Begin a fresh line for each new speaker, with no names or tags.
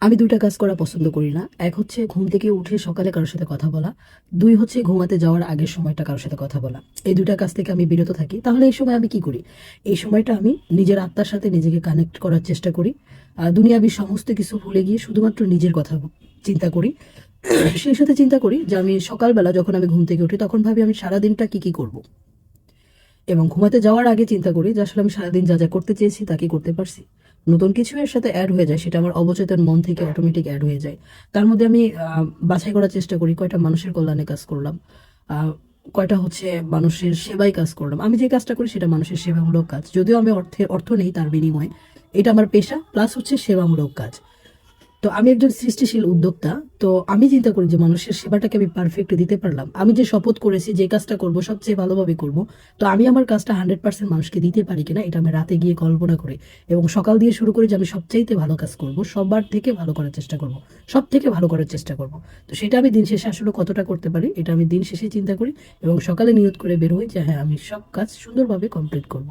আমি ২টা কাজ করা পছন্দ করি না। এক হচ্ছে ঘুম থেকে উঠে সকালে কারোর সাথে কথা বলা। ২ হচ্ছে ঘুমাতে যাওয়ার আগের সময়টা কারোর সাথে কথা বলা। এই ২টা কাজ থেকে আমি বিরত থাকি। তাহলে এই সময় আমি কি করি? এই সময়টা আমি নিজের আত্মার সাথে নিজেকে কানেক্ট করার চেষ্টা করি। দুনিয়াবি সমস্ত কিছু ভুলে গিয়ে শুধুমাত্র নিজের কথা চিন্তা করি। সেই সাথে চিন্তা করি যে আমি সকালবেলা যখন আমি ঘুম থেকে উঠি তখন ভাবি আমি সারাদিনটা কি করব? এবং ঘুমাতে যাওয়ার আগে চিন্তা করি যে আসলে আমি সারাদিন যা করতে চেয়েছি তা কি করতে পারছি। নতুন কিছু এর সাথে অ্যাড হয়ে যায়, সেটা আমার অবচেতন মন থেকে অটোমেটিক অ্যাড হয়ে যায়। তার মধ্যে আমি বাছাই করার চেষ্টা করি কয়টা মানুষের কল্যাণে কাজ করলাম, কয়টা হচ্ছে মানুষের সেবায় কাজ করলাম। আমি যে কাজটা করি সেটা মানুষের সেবামূলক কাজ, যদিও আমি অর্থ নেই তার বিনিময়ে। এটা আমার পেশা প্লাস হচ্ছে সেবামূলক কাজ। তো আমি একজন সৃষ্টিশীল উদ্যোক্তা। তো আমি চিন্তা করি যে মানুষের সেবাটাকে আমি পারফেক্ট দিতে পারলাম। আমি যে শপথ করেছি যে কাজটা করব সবচেয়ে ভালোভাবে করব, তো আমি আমার কাজটা 100% মানুষকে দিতে পারি কিনা এটা আমি রাতে গিয়ে কল্পনা করি এবং সকাল দিয়ে শুরু করি যে আমি সবচাইতে ভালো কাজ করব, সবার থেকে ভালো করার চেষ্টা করব, সব থেকে ভালো করার চেষ্টা করব। তো সেটা আমি দিন শেষে আসলে কতটা করতে পারি এটা আমি দিন শেষে চিন্তা করি এবং সকালে নিয়ত করে বের হই যে হ্যাঁ আমি সব কাজ সুন্দরভাবে কমপ্লিট করব।